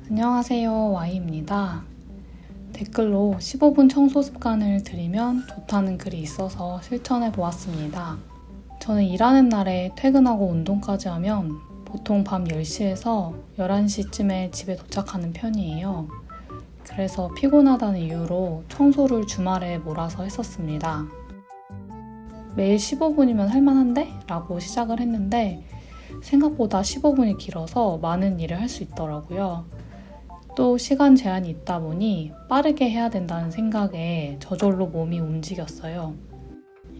안녕하세요, Y입니다. 댓글로 15분 청소 습관을 들이면 좋다는 글이 있어서 실천해 보았습니다. 저는 일하는 날에 퇴근하고 운동까지 하면 보통 밤 10시에서 11시쯤에 집에 도착하는 편이에요. 그래서 피곤하다는 이유로 청소를 주말에 몰아서 했었습니다. 매일 15분이면 할만한데? 라고 시작을 했는데 생각보다 15분이 길어서 많은 일을 할 수 있더라고요. 또 시간 제한이 있다 보니 빠르게 해야 된다는 생각에 저절로 몸이 움직였어요.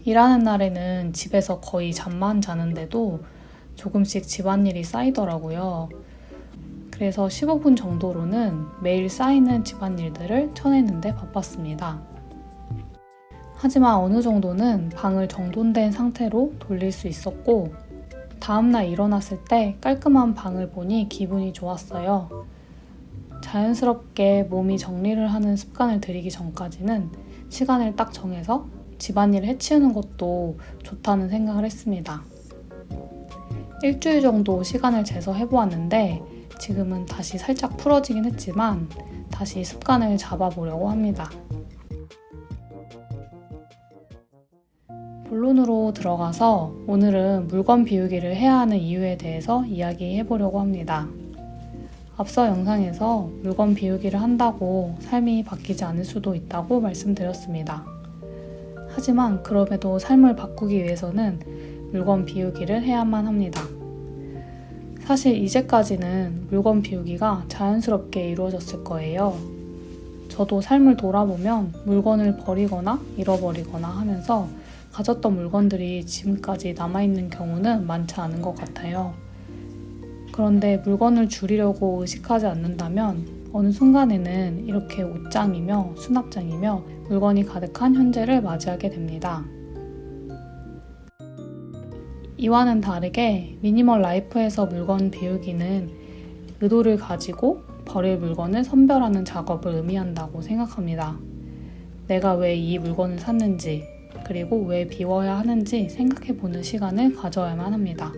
일하는 날에는 집에서 거의 잠만 자는데도 조금씩 집안일이 쌓이더라고요. 그래서 15분 정도로는 매일 쌓이는 집안일들을 쳐내는데 바빴습니다. 하지만 어느 정도는 방을 정돈된 상태로 돌릴 수 있었고 다음날 일어났을 때 깔끔한 방을 보니 기분이 좋았어요. 자연스럽게 몸이 정리를 하는 습관을 들이기 전까지는 시간을 딱 정해서 집안일을 해치우는 것도 좋다는 생각을 했습니다. 일주일 정도 시간을 재서 해보았는데 지금은 다시 살짝 풀어지긴 했지만 다시 습관을 잡아보려고 합니다. 본론으로 들어가서 오늘은 물건 비우기를 해야 하는 이유에 대해서 이야기해 보려고 합니다. 앞서 영상에서 물건 비우기를 한다고 삶이 바뀌지 않을 수도 있다고 말씀드렸습니다. 하지만 그럼에도 삶을 바꾸기 위해서는 물건 비우기를 해야만 합니다. 사실 이제까지는 물건 비우기가 자연스럽게 이루어졌을 거예요. 저도 삶을 돌아보면 물건을 버리거나 잃어버리거나 하면서 가졌던 물건들이 지금까지 남아있는 경우는 많지 않은 것 같아요. 그런데 물건을 줄이려고 의식하지 않는다면 어느 순간에는 이렇게 옷장이며 수납장이며 물건이 가득한 현재를 맞이하게 됩니다. 이와는 다르게 미니멀 라이프에서 물건 비우기는 의도를 가지고 버릴 물건을 선별하는 작업을 의미한다고 생각합니다. 내가 왜 이 물건을 샀는지 그리고 왜 비워야 하는지 생각해보는 시간을 가져야만 합니다.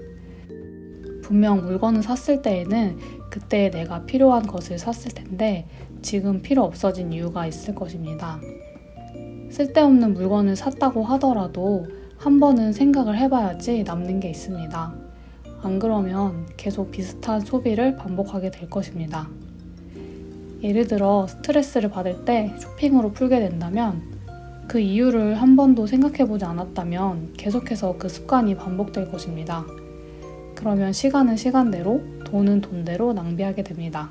분명 물건을 샀을 때에는 그때 내가 필요한 것을 샀을 텐데 지금 필요 없어진 이유가 있을 것입니다. 쓸데없는 물건을 샀다고 하더라도 한 번은 생각을 해봐야지 남는 게 있습니다. 안 그러면 계속 비슷한 소비를 반복하게 될 것입니다. 예를 들어 스트레스를 받을 때 쇼핑으로 풀게 된다면 그 이유를 한 번도 생각해보지 않았다면 계속해서 그 습관이 반복될 것입니다. 그러면 시간은 시간대로, 돈은 돈대로 낭비하게 됩니다.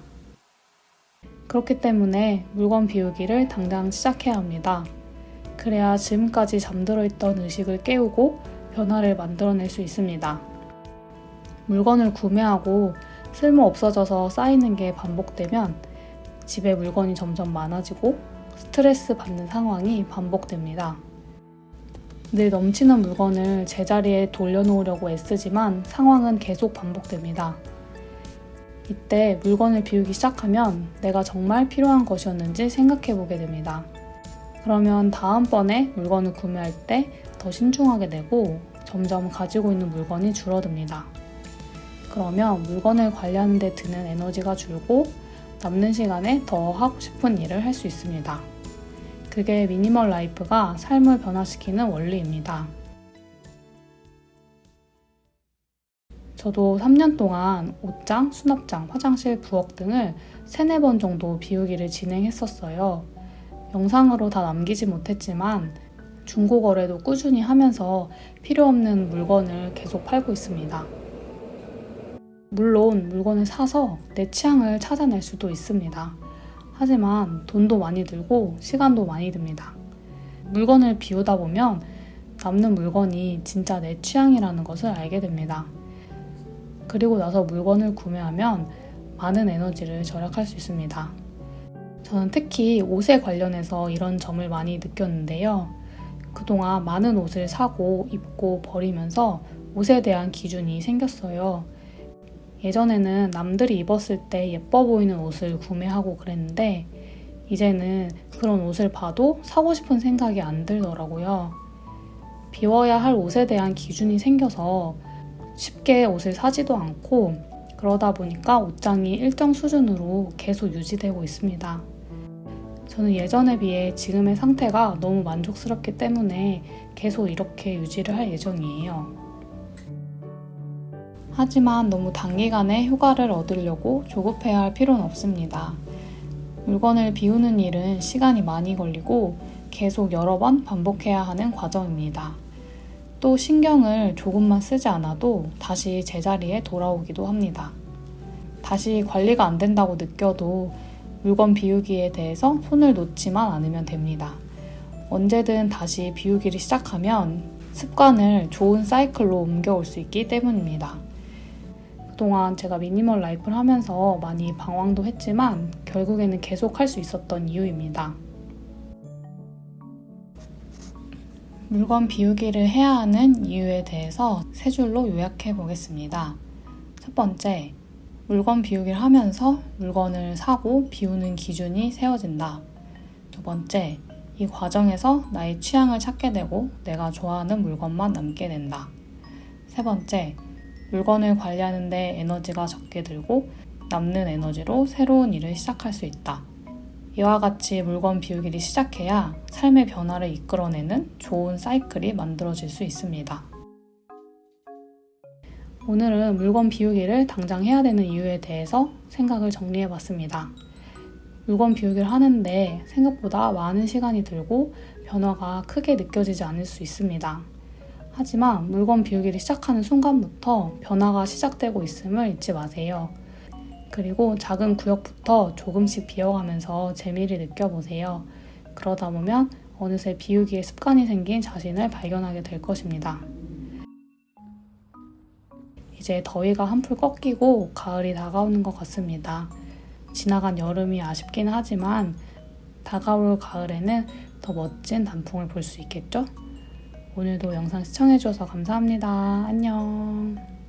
그렇기 때문에 물건 비우기를 당장 시작해야 합니다. 그래야 지금까지 잠들어 있던 의식을 깨우고 변화를 만들어낼 수 있습니다. 물건을 구매하고 쓸모 없어져서 쌓이는 게 반복되면 집에 물건이 점점 많아지고 스트레스 받는 상황이 반복됩니다. 늘 넘치는 물건을 제자리에 돌려놓으려고 애쓰지만 상황은 계속 반복됩니다. 이때 물건을 비우기 시작하면 내가 정말 필요한 것이었는지 생각해보게 됩니다. 그러면 다음번에 물건을 구매할 때 더 신중하게 되고 점점 가지고 있는 물건이 줄어듭니다. 그러면 물건을 관리하는 데 드는 에너지가 줄고 남는 시간에 더 하고 싶은 일을 할 수 있습니다. 그게 미니멀 라이프가 삶을 변화시키는 원리입니다. 저도 3년 동안 옷장, 수납장, 화장실, 부엌 등을 3-4번 정도 비우기를 진행했었어요. 영상으로 다 남기지 못했지만 중고 거래도 꾸준히 하면서 필요 없는 물건을 계속 팔고 있습니다. 물론 물건을 사서 내 취향을 찾아낼 수도 있습니다. 하지만 돈도 많이 들고 시간도 많이 듭니다. 물건을 비우다 보면 남는 물건이 진짜 내 취향이라는 것을 알게 됩니다. 그리고 나서 물건을 구매하면 많은 에너지를 절약할 수 있습니다. 저는 특히 옷에 관련해서 이런 점을 많이 느꼈는데요. 그동안 많은 옷을 사고 입고 버리면서 옷에 대한 기준이 생겼어요. 예전에는 남들이 입었을 때 예뻐 보이는 옷을 구매하고 그랬는데 이제는 그런 옷을 봐도 사고 싶은 생각이 안 들더라고요. 비워야 할 옷에 대한 기준이 생겨서 쉽게 옷을 사지도 않고 그러다 보니까 옷장이 일정 수준으로 계속 유지되고 있습니다. 저는 예전에 비해 지금의 상태가 너무 만족스럽기 때문에 계속 이렇게 유지를 할 예정이에요. 하지만 너무 단기간에 효과를 얻으려고 조급해야 할 필요는 없습니다. 물건을 비우는 일은 시간이 많이 걸리고 계속 여러 번 반복해야 하는 과정입니다. 또 신경을 조금만 쓰지 않아도 다시 제자리에 돌아오기도 합니다. 다시 관리가 안 된다고 느껴도 물건 비우기에 대해서 손을 놓지만 않으면 됩니다. 언제든 다시 비우기를 시작하면 습관을 좋은 사이클로 옮겨올 수 있기 때문입니다. 그동안 제가 미니멀 라이프를 하면서 많이 방황도 했지만 결국에는 계속 할 수 있었던 이유입니다. 물건 비우기를 해야 하는 이유에 대해서 세 줄로 요약해 보겠습니다. 첫 번째, 물건 비우기를 하면서 물건을 사고 비우는 기준이 세워진다. 두 번째, 이 과정에서 나의 취향을 찾게 되고 내가 좋아하는 물건만 남게 된다. 세 번째, 물건을 관리하는 데 에너지가 적게 들고 남는 에너지로 새로운 일을 시작할 수 있다. 이와 같이 물건 비우기를 시작해야 삶의 변화를 이끌어내는 좋은 사이클이 만들어질 수 있습니다. 오늘은 물건 비우기를 당장 해야 되는 이유에 대해서 생각을 정리해봤습니다. 물건 비우기를 하는데 생각보다 많은 시간이 들고 변화가 크게 느껴지지 않을 수 있습니다. 하지만 물건 비우기를 시작하는 순간부터 변화가 시작되고 있음을 잊지 마세요. 그리고 작은 구역부터 조금씩 비워가면서 재미를 느껴보세요. 그러다 보면 어느새 비우기의 습관이 생긴 자신을 발견하게 될 것입니다. 이제 더위가 한풀 꺾이고 가을이 다가오는 것 같습니다. 지나간 여름이 아쉽긴 하지만 다가올 가을에는 더 멋진 단풍을 볼 수 있겠죠? 오늘도 영상 시청해주셔서 감사합니다. 안녕.